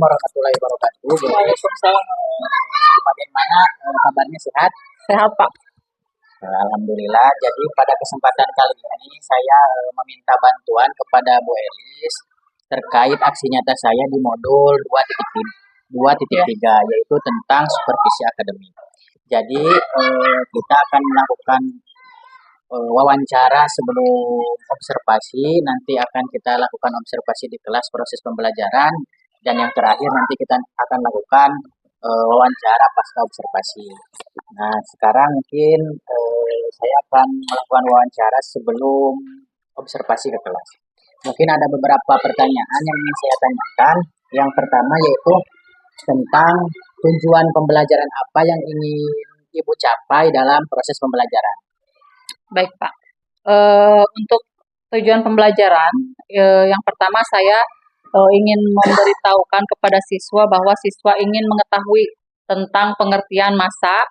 warahmatullahi wabarakatuh. Bu. Waalaikumsalam. Bagaimana kabarnya, sehat? Sehat, Pak. Alhamdulillah. Jadi pada kesempatan kali ini saya meminta bantuan kepada Bu Elis terkait aksi nyata saya di modul 2.3 yaitu tentang supervisi akademik. Jadi kita akan melakukan wawancara sebelum observasi, nanti akan kita lakukan observasi di kelas proses pembelajaran, dan yang terakhir nanti kita akan lakukan wawancara pasca observasi. Nah, sekarang mungkin saya akan melakukan wawancara sebelum observasi ke kelas. Mungkin ada beberapa pertanyaan yang ingin saya tanyakan. Yang pertama yaitu tentang tujuan pembelajaran apa yang ingin Ibu capai dalam proses pembelajaran. Baik, Pak. Untuk tujuan pembelajaran, yang pertama saya ingin memberitahukan kepada siswa bahwa siswa ingin mengetahui tentang pengertian massa,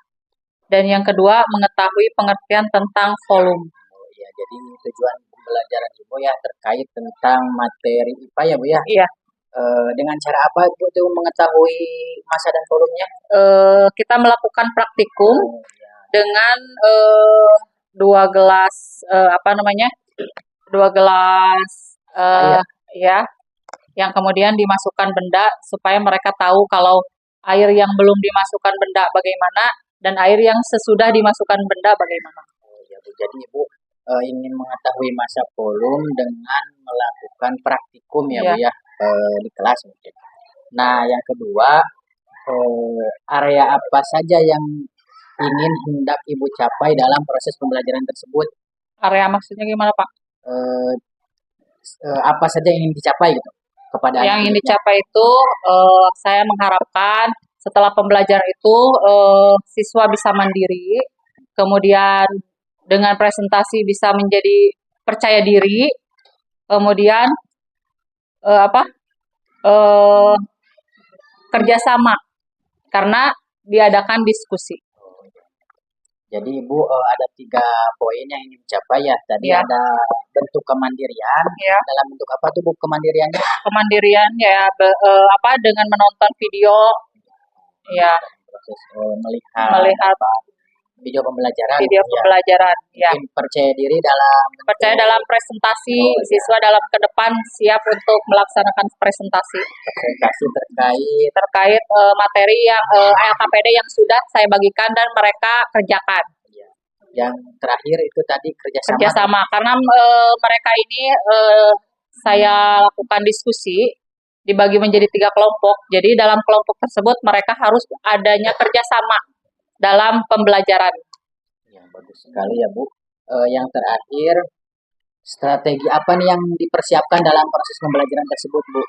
dan yang kedua mengetahui pengertian tentang volume. Ya, jadi tujuan pembelajaran Ibu ya terkait tentang materi IPA ya Bu ya? Iya. Dengan cara apa Ibu itu mengetahui massa dan volumenya? Kita melakukan praktikum dengan 2 gelas ya, yang kemudian dimasukkan benda supaya mereka tahu kalau air yang belum dimasukkan benda bagaimana dan air yang sesudah dimasukkan benda bagaimana. Ya, Bu. Jadi Ibu ingin mengetahui massa volume dengan melakukan praktikum ya Bu ya, di kelas mungkin. Nah, yang kedua, area apa saja yang ingin hendak Ibu capai dalam proses pembelajaran tersebut? Area maksudnya gimana, Pak? Apa saja yang ingin dicapai gitu kepada yang ingin dicapai itu saya mengharapkan setelah pembelajaran itu siswa bisa mandiri, kemudian dengan presentasi bisa menjadi percaya diri, kemudian kerjasama karena diadakan diskusi. Jadi Ibu ada 3 poin yang ingin dicapai ya. Tadi ada bentuk kemandirian. Dalam bentuk apa tuh Bu kemandiriannya? Kemandirian ya dengan menonton video, ya. Proses melihat video pembelajaran. Mungkin percaya diri dalam presentasi. Siswa dalam ke depan siap untuk melaksanakan presentasi terkait materi yang LKPD yang sudah saya bagikan dan mereka kerjakan. Yang terakhir itu tadi kerjasama karena mereka ini saya lakukan diskusi dibagi menjadi 3 kelompok. Jadi dalam kelompok tersebut mereka harus adanya kerjasama dalam pembelajaran. Ya, bagus sekali ya Bu. Yang terakhir, strategi apa nih yang dipersiapkan dalam proses pembelajaran tersebut Bu?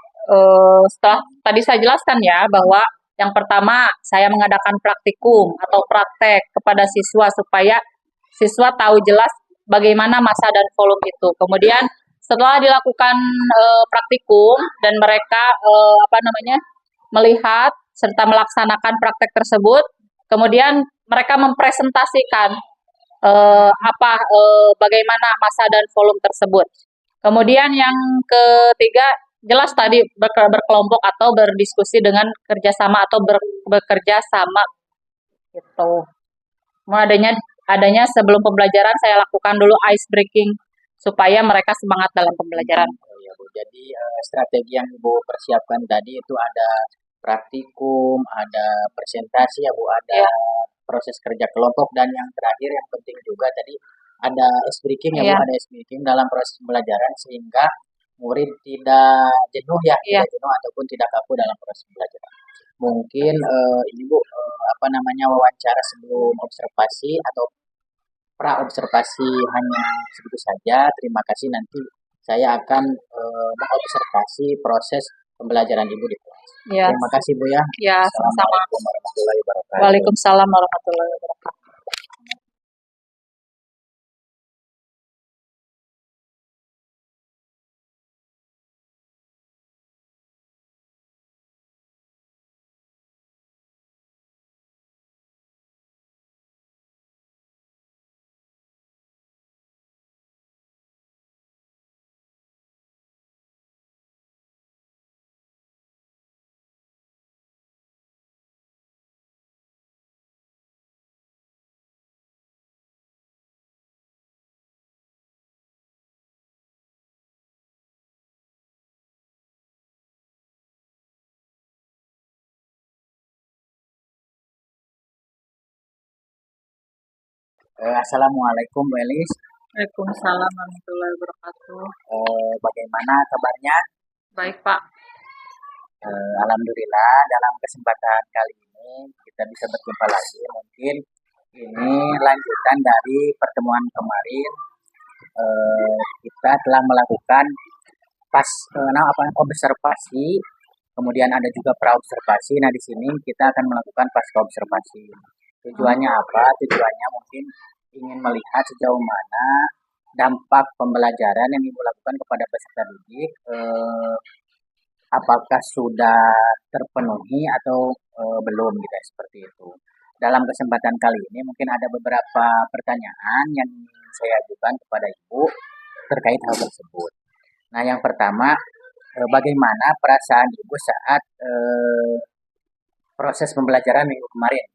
Setelah tadi saya jelaskan ya bahwa yang pertama saya mengadakan praktikum atau praktek kepada siswa supaya siswa tahu jelas bagaimana massa dan volume itu. Kemudian setelah dilakukan praktikum dan mereka melihat serta melaksanakan praktek tersebut, kemudian mereka mempresentasikan bagaimana massa dan volume tersebut. Kemudian yang ketiga, jelas tadi berkelompok atau berdiskusi dengan kerjasama atau bekerja sama gitu. Adanya sebelum pembelajaran saya lakukan dulu ice breaking supaya mereka semangat dalam pembelajaran. Ya, Bu. Jadi strategi yang Ibu persiapkan tadi itu ada praktikum, ada presentasi ya Bu, ada proses kerja kelompok, dan yang terakhir yang penting juga tadi ada ice breaking ya Bu, ada ice breaking dalam proses pembelajaran sehingga murid tidak jenuh ya, tidak jenuh ataupun tidak kaku dalam proses pembelajaran. Mungkin ini Bu wawancara sebelum observasi atau pra observasi hanya segitu saja. Terima kasih, nanti saya akan mengobservasi proses pembelajaran Ibu di kelas. Terima kasih Bu ya. Assalamualaikum warahmatullahi wabarakatuh. Waalaikumsalam warahmatullahi wabarakatuh. Assalamualaikum Bu Elis. Waalaikumsalam warahmatullahi wabarakatuh. Bagaimana kabarnya? Baik, Pak. Alhamdulillah dalam kesempatan kali ini kita bisa berjumpa lagi. Mungkin ini lanjutan dari pertemuan kemarin. Kita telah melakukan observasi, kemudian ada juga praobservasi. Nah, di sini kita akan melakukan pasca observasi. Tujuannya apa? Tujuannya mungkin ingin melihat sejauh mana dampak pembelajaran yang Ibu lakukan kepada peserta didik, apakah sudah terpenuhi atau belum gitu ya, seperti itu. Dalam kesempatan kali ini mungkin ada beberapa pertanyaan yang ingin saya ajukan kepada Ibu terkait hal tersebut. Nah, yang pertama, bagaimana perasaan Ibu saat proses pembelajaran minggu kemarin?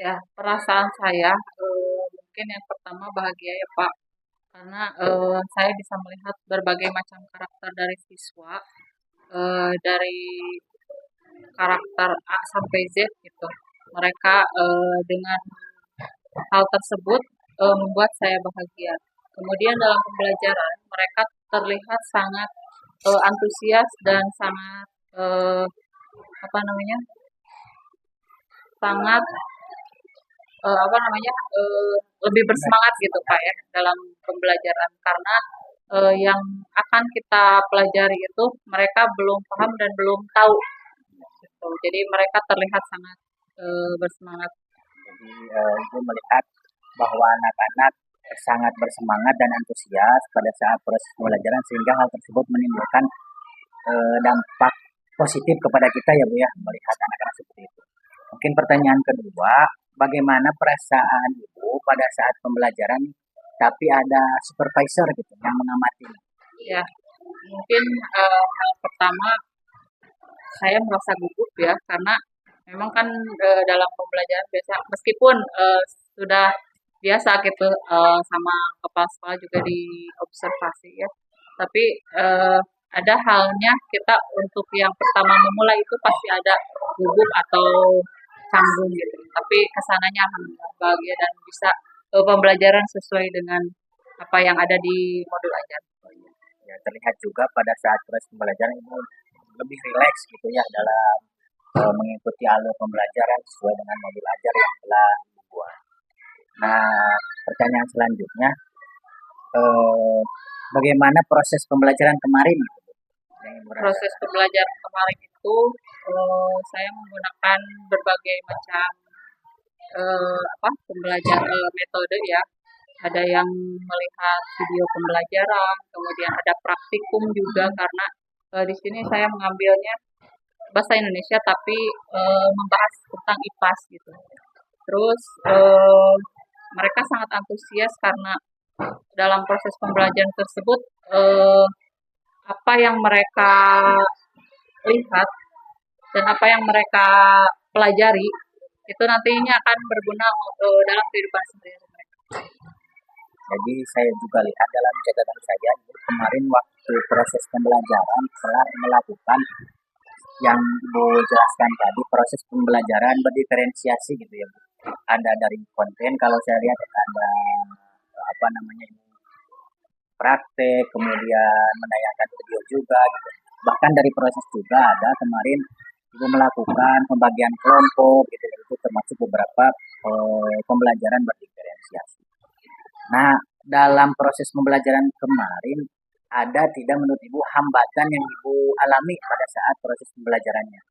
Ya, perasaan saya mungkin yang pertama bahagia ya, Pak. Karena saya bisa melihat berbagai macam karakter dari siswa, dari karakter A sampai Z gitu. Mereka dengan hal tersebut membuat saya bahagia. Kemudian dalam pembelajaran mereka terlihat sangat antusias dan sangat apa namanya sangat lebih bersemangat gitu Pak ya dalam pembelajaran karena yang akan kita pelajari itu mereka belum paham dan belum tahu gitu. Jadi mereka terlihat sangat bersemangat. Jadi Ibu melihat bahwa anak-anak sangat bersemangat dan antusias pada saat proses pembelajaran sehingga hal tersebut menimbulkan dampak positif kepada kita ya Bu ya, melihat anak-anak seperti itu. Mungkin pertanyaan kedua, bagaimana perasaan Ibu pada saat pembelajaran tapi ada supervisor gitu yang mengamati? Ya, mungkin hal pertama saya merasa gugup ya karena memang kan dalam pembelajaran biasa meskipun sudah biasa gitu sama kepala sekolah juga diobservasi ya, tapi ada halnya kita untuk yang pertama memulai itu pasti ada gugup atau canggung gitu. Tapi kesananya alhamdulillah bahagia dan bisa pembelajaran sesuai dengan apa yang ada di modul ajar. Ya, terlihat juga pada saat proses pembelajaran Ibu lebih rileks gitu ya dalam mengikuti alur pembelajaran sesuai dengan modul ajar yang telah dibuat. Nah, pertanyaan selanjutnya, bagaimana proses pembelajaran kemarin? Proses pembelajaran kemarin itu saya menggunakan berbagai macam metode ya. Ada yang melihat video pembelajaran, kemudian ada praktikum juga karena di sini saya mengambilnya bahasa Indonesia tapi membahas tentang IPAS gitu. Terus mereka sangat antusias karena dalam proses pembelajaran tersebut apa yang mereka lihat dan apa yang mereka pelajari itu nantinya akan berguna dalam kehidupan sehari-hari mereka. Jadi saya juga lihat dalam catatan saya kemarin waktu proses pembelajaran telah melakukan yang Ibu jelaskan tadi, proses pembelajaran berdiferensiasi gitu ya Bu. Ada dari konten, kalau saya lihat ada praktek, kemudian menayangkan video juga gitu. Bahkan dari proses juga ada kemarin Ibu melakukan pembagian kelompok gitu, itu termasuk beberapa pembelajaran berdiferensiasi. Nah, dalam proses pembelajaran kemarin ada tidak menurut Ibu hambatan yang Ibu alami pada saat proses pembelajarannya?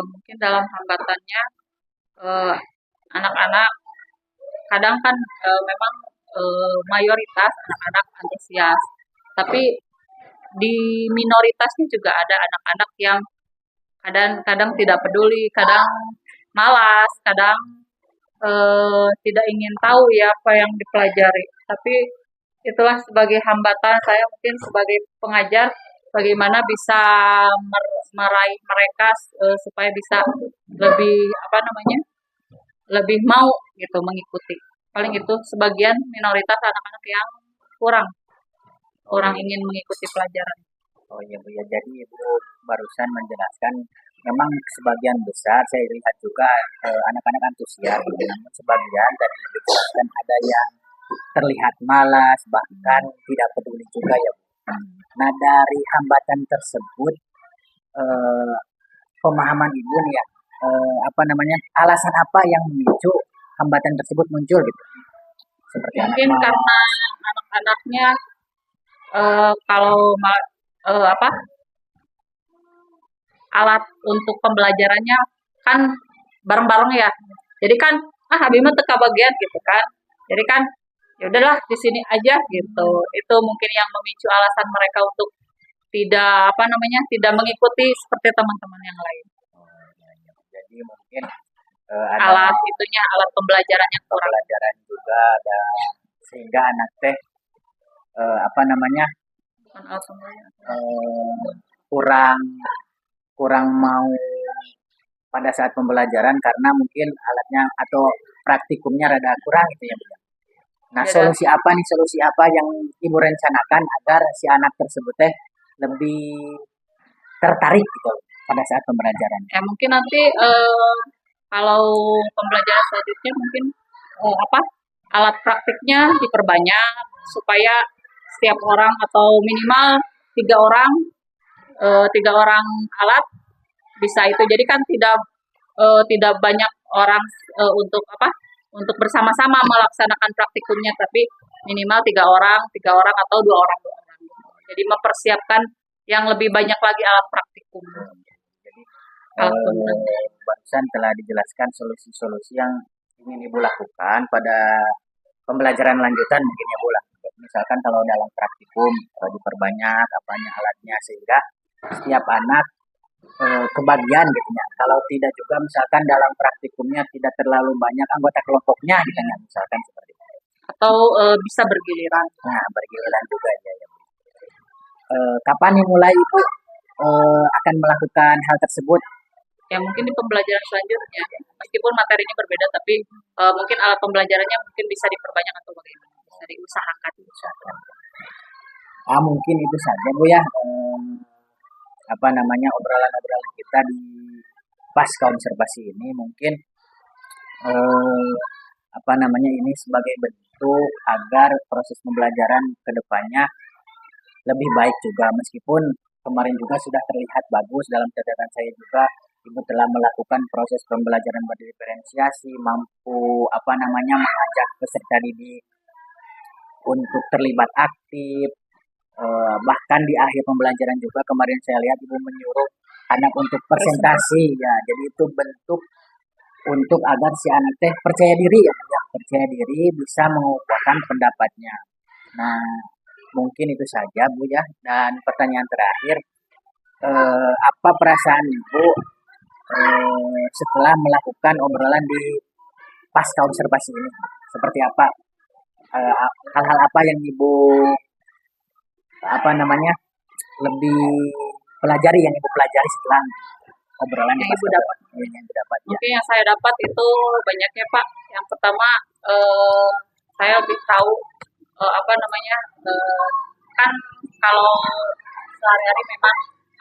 Mungkin dalam hambatannya anak-anak kadang kan memang mayoritas anak-anak antusias, tapi di minoritasnya juga ada anak-anak yang kadang-kadang tidak peduli, kadang malas, kadang tidak ingin tahu ya apa yang dipelajari. Tapi itulah sebagai hambatan saya mungkin sebagai pengajar bagaimana bisa meraih mereka supaya bisa lebih lebih mau gitu mengikuti. Paling itu sebagian minoritas anak-anak yang kurang ingin mengikuti pelajaran. Oh iya Bu ya, jadi Ibu barusan menjelaskan memang sebagian besar saya lihat juga anak-anak antusias, namun sebagian tadi yang dijelaskan ada yang terlihat malas bahkan tidak peduli juga ya Bu. Nah dari hambatan tersebut eh, pemahaman Ibu nih ya, apa namanya, alasan apa yang memicu hambatan tersebut muncul gitu? Seperti anak Mungkin malas. karena anak-anaknya kalau apa alat untuk pembelajarannya kan bareng-bareng ya. Jadi kan Habib mah teka bagian gitu kan. Jadi kan ya udahlah di sini aja gitu. Itu mungkin yang memicu alasan mereka untuk tidak apa namanya tidak mengikuti seperti teman-teman yang lain. Jadi mungkin ada Alat itunya alat pembelajaran yang kurang. pembelajaran juga ada sehingga anak teh apa namanya Bukan alat pembelajaran. kurang kurang mau pada saat pembelajaran karena mungkin alatnya atau praktikumnya rada kurang gitu ya Bu. Nah, Beda. solusi apa yang Ibu rencanakan agar si anak tersebut teh lebih tertarik gitu pada saat pembelajaran? Ya mungkin nanti kalau pembelajaran selanjutnya mungkin apa alat praktiknya diperbanyak supaya setiap orang atau minimal 3 orang 3 orang alat bisa itu. Jadi kan tidak banyak orang untuk bersama-sama melaksanakan praktikumnya, tapi minimal 3 orang atau 2 orang 2 orang. Jadi mempersiapkan yang lebih banyak lagi alat praktikum. Jadi Alat pembelajaran. barusan telah dijelaskan solusi-solusi yang ingin Ibu lakukan pada pembelajaran lanjutan mungkin ya Bu lah. Misalkan kalau dalam praktikum diperbanyak apanya alatnya sehingga setiap anak kebagian gitu ya. Kalau tidak juga misalkan dalam praktikumnya tidak terlalu banyak anggota kelompoknya gitu ya, misalkan seperti itu. Atau bisa bergiliran. Nah, bergiliran juga ya. Kapan dimulai Ibu akan melakukan hal tersebut? Ya mungkin di pembelajaran selanjutnya, meskipun materinya berbeda, tapi mungkin alat pembelajarannya mungkin bisa diperbanyak atau bagaimana, bisa diusahakan. Mungkin itu saja Bu ya. Apa namanya obrolan-obrolan kita di pasca observasi ini mungkin apa namanya ini sebagai bentuk agar proses pembelajaran ke depannya lebih baik juga meskipun kemarin juga sudah terlihat bagus dalam catatan saya juga Ibu telah melakukan proses pembelajaran berdiferensiasi, mampu apa namanya mengajak peserta didik untuk terlibat aktif. Bahkan di akhir pembelajaran juga kemarin saya lihat Ibu menyuruh anak untuk presentasi ya. Jadi itu bentuk untuk agar si anak teh percaya diri ya, percaya diri bisa mengungkapkan pendapatnya. Nah, mungkin itu saja Bu ya. Dan pertanyaan terakhir, apa perasaan Ibu setelah melakukan obrolan di pasca observasi ini? Seperti apa? Hal-hal apa yang Ibu apa namanya lebih pelajari yang Ibu pelajari setelah obrolan Yang Ibu dapat. yang Ibu dapat ya. Mungkin yang saya dapat itu banyaknya Pak. Yang pertama saya lebih tahu apa namanya kan kalau sehari-hari memang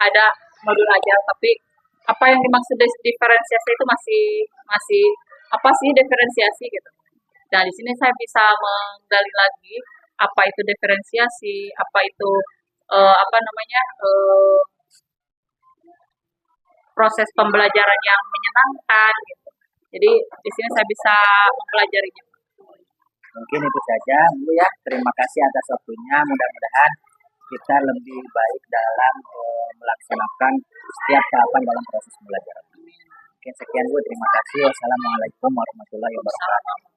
ada modul ajar, tapi apa yang dimaksud diferensiasi itu masih apa sih diferensiasi gitu. Nah di sini saya bisa menggali lagi apa itu diferensiasi, apa itu apa namanya proses pembelajaran yang menyenangkan gitu. Jadi di sini saya bisa mempelajarinya. Mungkin itu saja Bu ya. Terima kasih atas waktunya. Mudah-mudahan kita lebih baik dalam melaksanakan setiap tahapan dalam proses pembelajaran. Oke, sekian Bu. Terima kasih. Wassalamualaikum warahmatullahi wabarakatuh.